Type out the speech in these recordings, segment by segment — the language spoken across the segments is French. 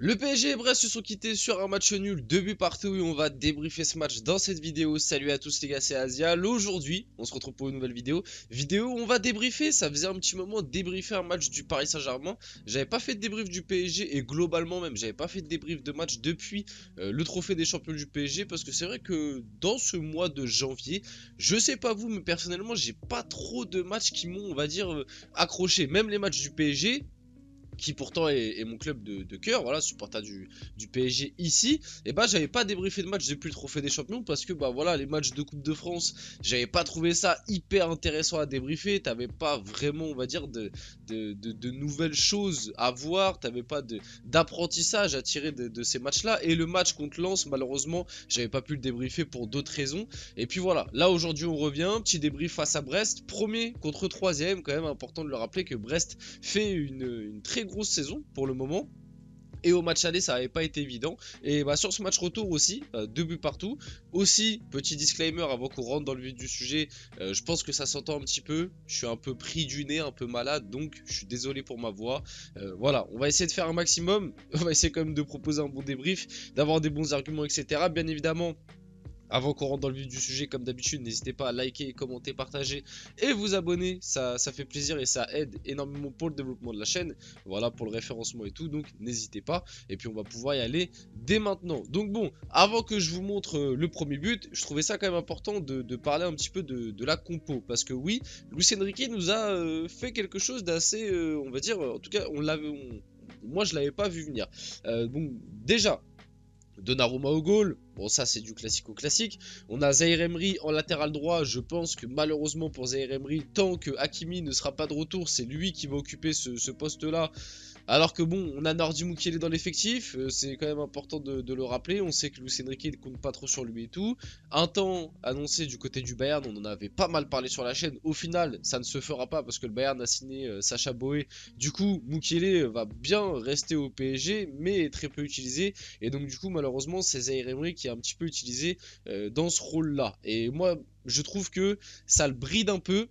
Le PSG et Brest se sont quittés sur un match nul, 2 buts partout et on va débriefer ce match dans cette vidéo. Salut à tous les gars, c'est Azial. Aujourd'hui, on se retrouve pour une nouvelle vidéo. Vidéo où on va débriefer, ça faisait un petit moment débriefer un match du Paris Saint-Germain. J'avais pas fait de débrief du PSG et globalement même, j'avais pas fait de débrief de match depuis le trophée des champions du PSG. Parce que c'est vrai que dans ce mois de janvier, je sais pas vous, mais personnellement, j'ai pas trop de matchs qui m'ont, on va dire, accroché. Même les matchs du PSG, qui pourtant est mon club de cœur, voilà, supporter du PSG ici, et bah j'avais pas débriefé de match depuis le trophée des champions parce que bah voilà, les matchs de Coupe de France, j'avais pas trouvé ça hyper intéressant à débriefer, t'avais pas vraiment, on va dire, de nouvelles choses à voir, t'avais pas d'apprentissage à tirer de ces matchs-là, et le match contre Lens, malheureusement, j'avais pas pu le débriefer pour d'autres raisons, et puis voilà, là aujourd'hui on revient, petit débrief face à Brest, premier contre troisième, quand même important de le rappeler que Brest fait une très grosse saison pour le moment. Et au match aller, ça n'avait pas été évident. Et bah, sur ce match retour aussi, 2 buts partout. Aussi, petit disclaimer avant qu'on rentre dans le vif du sujet, je pense que ça s'entend un petit peu. Je suis un peu pris du nez, un peu malade, donc je suis désolé pour ma voix. Voilà, on va essayer de faire un maximum. On va essayer quand même de proposer un bon débrief, d'avoir des bons arguments, etc. Bien évidemment. Avant qu'on rentre dans le vif du sujet, comme d'habitude, n'hésitez pas à liker, commenter, partager et vous abonner, ça fait plaisir et ça aide énormément pour le développement de la chaîne, voilà, pour le référencement et tout, donc n'hésitez pas, et puis on va pouvoir y aller dès maintenant. Donc bon, avant que je vous montre le premier but, je trouvais ça quand même important de parler un petit peu de la compo, parce que oui, Luis Enrique nous a fait quelque chose d'assez, on va dire, en tout cas, moi je l'avais pas vu venir. Bon, déjà, Donnarumma au goal, bon ça c'est du classico-classique. On a Zaïre Emery en latéral droit, je pense que malheureusement pour Zaïre Emery, tant que Hakimi ne sera pas de retour, c'est lui qui va occuper ce poste-là. Alors que bon, on a Nordi Mukiele dans l'effectif, c'est quand même important de le rappeler. On sait que Luis Enrique ne compte pas trop sur lui et tout. Un temps annoncé du côté du Bayern, on en avait pas mal parlé sur la chaîne. Au final, ça ne se fera pas parce que le Bayern a signé Sacha Boey. Du coup, Mukiele va bien rester au PSG, mais très peu utilisé. Et donc du coup, malheureusement, c'est Zaïre Emery qui est un petit peu utilisé dans ce rôle-là. Et moi, je trouve que ça le bride un peu.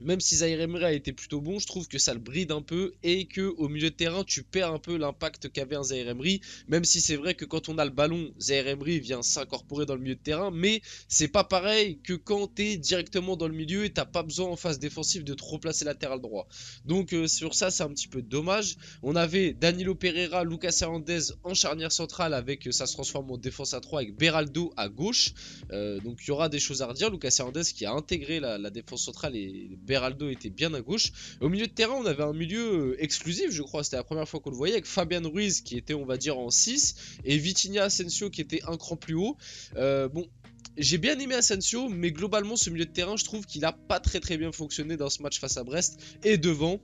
Même si Zaïre Emery a été plutôt bon, je trouve que ça le bride un peu et que au milieu de terrain, tu perds un peu l'impact qu'avait un Zaïre Emery. Même si c'est vrai que quand on a le ballon, Zaïre Emery vient s'incorporer dans le milieu de terrain, mais c'est pas pareil que quand tu es directement dans le milieu et t'as pas besoin en phase défensive de te replacer latéral droit. Donc sur ça, c'est un petit peu dommage. On avait Danilo Pereira, Lucas Hernandez en charnière centrale avec ça se transforme en défense à 3 avec Beraldo à gauche. Donc il y aura des choses à redire. Lucas Hernandez qui a intégré la défense centrale et Beraldo était bien à gauche. Au milieu de terrain, on avait un milieu exclusif, je crois. C'était la première fois qu'on le voyait avec Fabian Ruiz qui était, on va dire, en 6 et Vitinha Asensio qui était un cran plus haut. Bon. J'ai bien aimé Asensio, mais globalement, ce milieu de terrain, je trouve qu'il a pas très bien fonctionné dans ce match face à Brest. Et devant,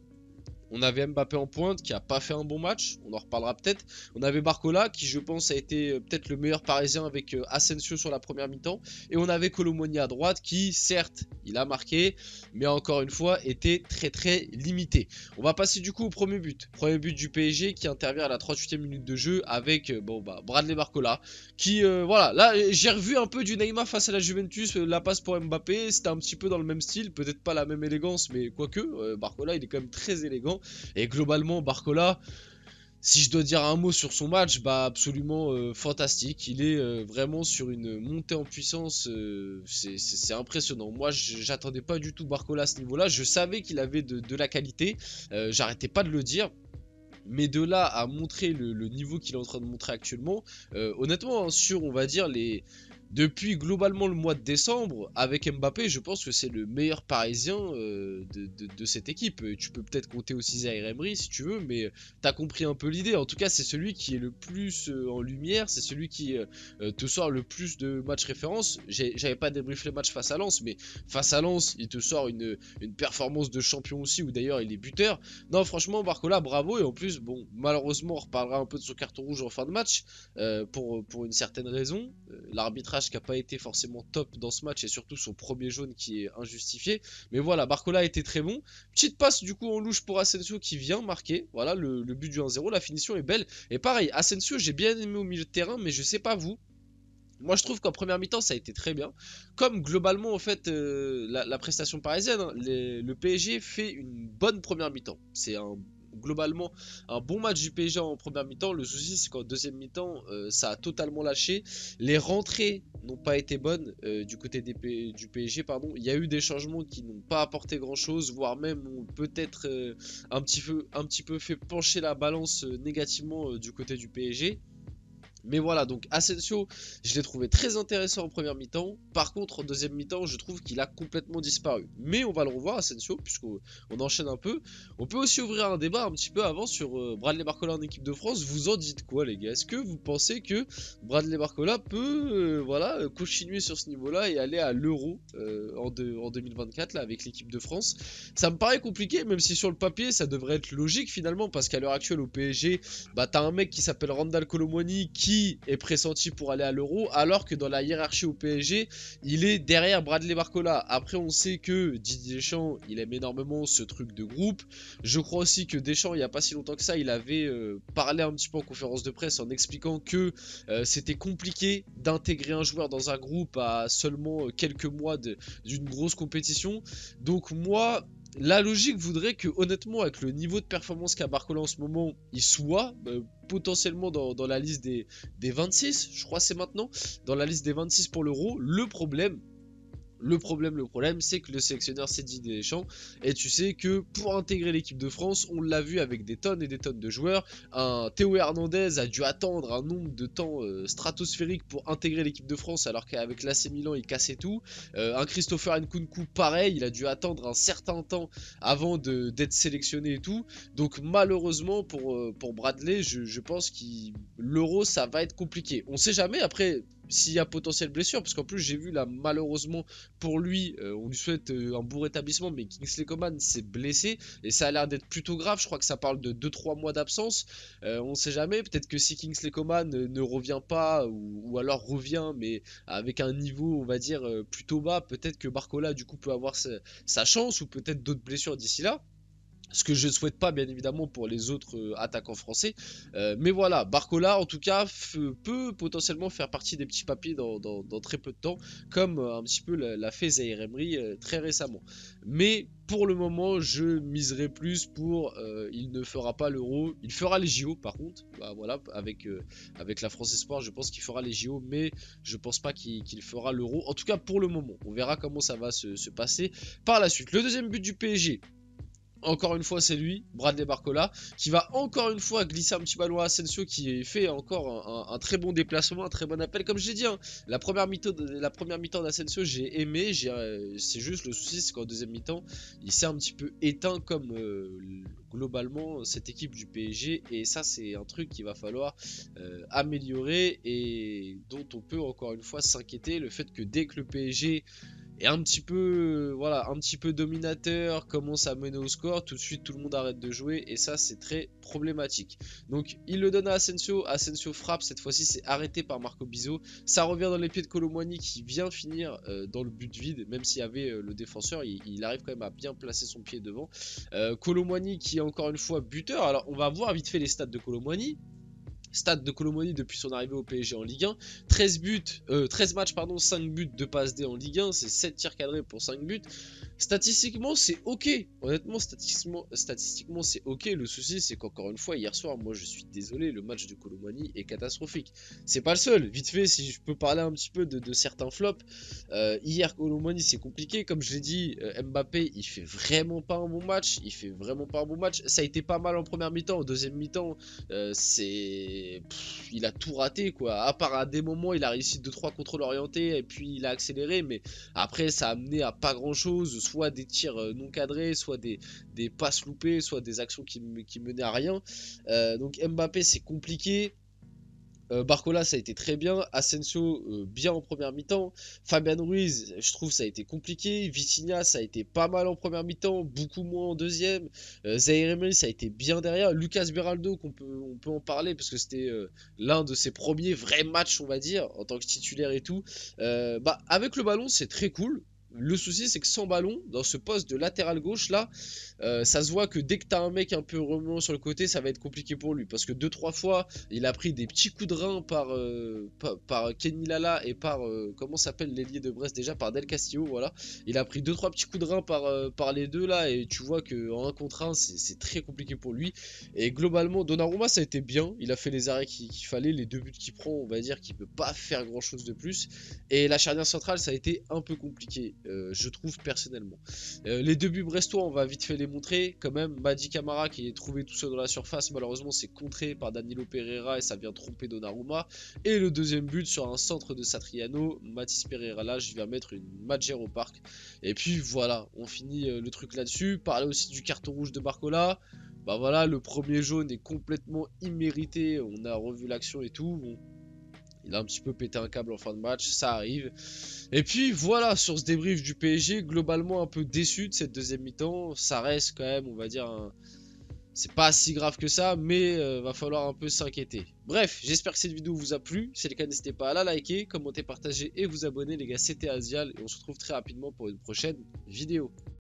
on avait Mbappé en pointe qui a pas fait un bon match, on en reparlera peut-être. On avait Barcola qui je pense a été peut-être le meilleur parisien avec Asensio sur la première mi-temps. Et on avait Kolo Muani à droite qui certes il a marqué mais encore une fois était très limité. On va passer du coup au premier but. Premier but du PSG qui intervient à la 38e minute de jeu avec Bradley Barcola qui voilà, là j'ai revu un peu du Neymar face à la Juventus, la passe pour Mbappé, c'était un petit peu dans le même style, peut-être pas la même élégance mais quoique, Barcola il est quand même très élégant. Et globalement, Barcola, si je dois dire un mot sur son match, bah absolument fantastique. Il est vraiment sur une montée en puissance, c'est impressionnant. Moi, j'attendais pas du tout Barcola à ce niveau-là. Je savais qu'il avait de la qualité, j'arrêtais pas de le dire. Mais de là à montrer le niveau qu'il est en train de montrer actuellement, honnêtement, sur on va dire depuis globalement le mois de décembre, avec Mbappé, je pense que c'est le meilleur parisien de cette équipe. Tu peux peut-être compter aussi Zaïre Emery si tu veux, mais t'as compris un peu l'idée. En tout cas, c'est celui qui est le plus en lumière, c'est celui qui te sort le plus de matchs références. J'avais pas débriefé le match face à Lens, mais face à Lens, il te sort une performance de champion aussi, où d'ailleurs il est buteur. Non, franchement, Barcola, bravo. Et en plus, bon, malheureusement, on reparlera un peu de son carton rouge en fin de match, pour une certaine raison. L'arbitrage qui n'a pas été forcément top dans ce match et surtout son premier jaune qui est injustifié. Mais voilà, Barcola a été très bon. Petite passe du coup en louche pour Asensio qui vient marquer. Voilà le but du 1-0. La finition est belle. Et pareil, Asensio, j'ai bien aimé au milieu de terrain, mais je sais pas vous. Moi je trouve qu'en première mi-temps ça a été très bien. Comme globalement en fait la prestation parisienne, hein, le PSG fait une bonne première mi-temps. C'est un globalement un bon match du PSG en première mi-temps. Le souci c'est qu'en deuxième mi-temps ça a totalement lâché. Les rentrées n'ont pas été bonnes du côté du PSG pardon. Il y a eu des changements qui n'ont pas apporté grand chose, voire même ont peut-être un petit peu fait pencher la balance négativement du côté du PSG. Mais voilà, donc Asensio, je l'ai trouvé très intéressant en première mi-temps. Par contre, en deuxième mi-temps, je trouve qu'il a complètement disparu. Mais on va le revoir, Asensio, puisqu'on enchaîne un peu. On peut aussi ouvrir un débat un petit peu avant sur Bradley Barcola en équipe de France. Vous en dites quoi, les gars? Est-ce que vous pensez que Bradley Barcola peut voilà, continuer sur ce niveau-là et aller à l'Euro en 2024 là, avec l'équipe de France? Ça me paraît compliqué, même si sur le papier, ça devrait être logique finalement, parce qu'à l'heure actuelle, au PSG, bah, t'as un mec qui s'appelle Randal Kolo Muani qui est pressenti pour aller à l'Euro, alors que dans la hiérarchie au PSG, il est derrière Bradley Barcola. Après, on sait que Didier Deschamps, il aime énormément ce truc de groupe. Je crois aussi que Deschamps, il n'y a pas si longtemps que ça, il avait parlé un petit peu en conférence de presse en expliquant que c'était compliqué d'intégrer un joueur dans un groupe à seulement quelques mois d'une grosse compétition. Donc moi, la logique voudrait que, honnêtement, avec le niveau de performance qu'a Barcola en ce moment, il soit potentiellement dans la liste des 26, je crois c'est maintenant, dans la liste des 26 pour l'Euro. Le problème, c'est que le sélectionneur c'est Didier Deschamps, et tu sais que pour intégrer l'équipe de France, on l'a vu avec des tonnes et des tonnes de joueurs. Un Théo Hernandez a dû attendre un nombre de temps stratosphérique pour intégrer l'équipe de France, alors qu'avec l'AC Milan il cassait tout. Un Christopher Nkunku pareil, il a dû attendre un certain temps avant d'être sélectionné et tout. Donc malheureusement pour Bradley, je pense que l'Euro ça va être compliqué. On sait jamais après s'il y a potentiel blessure, parce qu'en plus j'ai vu là malheureusement pour lui, on lui souhaite un bon rétablissement, mais Kingsley Coman s'est blessé et ça a l'air d'être plutôt grave. Je crois que ça parle de 2-3 mois d'absence. On sait jamais, peut-être que si Kingsley Coman ne revient pas, ou alors revient mais avec un niveau on va dire plutôt bas, peut-être que Barcola du coup peut avoir sa chance, ou peut-être d'autres blessures d'ici là. Ce que je ne souhaite pas bien évidemment pour les autres attaquants français. Mais voilà, Barcola en tout cas peut potentiellement faire partie des petits papiers dans très peu de temps, comme un petit peu l'a fait Zaïre Emery très récemment. Mais pour le moment, je miserai plus pour il ne fera pas l'Euro. Il fera les JO par contre. Bah, voilà, avec la France Espoir, je pense qu'il fera les JO, mais je pense pas qu'il fera l'Euro. En tout cas pour le moment, on verra comment ça va se passer par la suite. Le deuxième but du PSG. Encore une fois, c'est lui, Bradley Barcola, qui va encore une fois glisser un petit ballon à Asensio, qui fait encore un très bon déplacement, un très bon appel. Comme je l'ai dit, hein, la première mi-temps d'Asensio, j'ai aimé. C'est juste le souci, c'est qu'en deuxième mi-temps, il s'est un petit peu éteint comme globalement cette équipe du PSG. Et ça, c'est un truc qu'il va falloir améliorer et dont on peut encore une fois s'inquiéter. Le fait que dès que le PSG et un petit peu voilà, un petit peu dominateur, commence à mener au score, tout de suite tout le monde arrête de jouer, et ça c'est très problématique. Donc il le donne à Asensio, Asensio frappe, cette fois-ci c'est arrêté par Marco Bizot, ça revient dans les pieds de Kolo Muani qui vient finir dans le but vide, même s'il y avait le défenseur, il arrive quand même à bien placer son pied devant. Kolo Muani qui est encore une fois buteur. Alors on va voir vite fait les stats de Kolo Muani. Stade de Kolo Muani depuis son arrivée au PSG en Ligue 1, 13 matchs, 5 buts, 2 passes D en Ligue 1, c'est 7 tirs cadrés pour 5 buts. Statistiquement, c'est ok. Honnêtement, statistiquement c'est ok. Le souci, c'est qu'encore une fois, hier soir, moi je suis désolé, le match de Kolo Muani est catastrophique. C'est pas le seul. Vite fait, si je peux parler un petit peu de certains flops. Hier, Kolo Muani, c'est compliqué. Comme je l'ai dit, Mbappé, il fait vraiment pas un bon match. Ça a été pas mal en première mi-temps. En deuxième mi-temps, il a tout raté quoi. À part à des moments, il a réussi 2-3 contrôles orientés et puis il a accéléré, mais après ça a amené à pas grand chose, soit des tirs non cadrés, soit des passes loupées, soit des actions qui menaient à rien. Donc Mbappé c'est compliqué. Barcola ça a été très bien, Asensio bien en première mi-temps, Fabian Ruiz je trouve ça a été compliqué, Vitinha ça a été pas mal en première mi-temps, beaucoup moins en deuxième, Zaïre Emery ça a été bien derrière, Lucas Beraldo on peut en parler parce que c'était l'un de ses premiers vrais matchs on va dire en tant que titulaire et tout. Avec le ballon c'est très cool. Le souci, c'est que sans ballon, dans ce poste de latéral gauche là, ça se voit que dès que t'as un mec un peu remuant sur le côté, ça va être compliqué pour lui. Parce que 2-3 fois, il a pris des petits coups de rein par Kenny Lala et par, comment s'appelle l'ailier de Brest déjà, par Del Castillo, voilà. Il a pris 2-3 petits coups de rein par les deux là, et tu vois qu'en 1 contre 1, c'est très compliqué pour lui. Et globalement, Donnarumma, ça a été bien. Il a fait les arrêts qu'il fallait, les 2 buts qu'il prend, on va dire qu'il peut pas faire grand chose de plus. Et la charnière centrale, ça a été un peu compliqué, je trouve personnellement. Les 2 buts brestois, on va vite fait les montrer. Quand même, Madi Camara qui est trouvé tout seul dans la surface, malheureusement c'est contré par Danilo Pereira et ça vient tromper Donnarumma. Et le deuxième but sur un centre de Satriano, Mathis Pereira là, je viens mettre une Madjer au parc. Et puis voilà, on finit le truc là-dessus. Parler aussi du carton rouge de Barcola. Bah voilà, le premier jaune est complètement immérité. On a revu l'action et tout. Bon, il a un petit peu pété un câble en fin de match, ça arrive. Et puis voilà, sur ce débrief du PSG, globalement un peu déçu de cette deuxième mi-temps. Ça reste quand même, on va dire, c'est pas si grave que ça, mais va falloir un peu s'inquiéter. Bref, j'espère que cette vidéo vous a plu. Si c'est le cas, n'hésitez pas à la liker, commenter, partager et vous abonner les gars, c'était Azial. Et on se retrouve très rapidement pour une prochaine vidéo.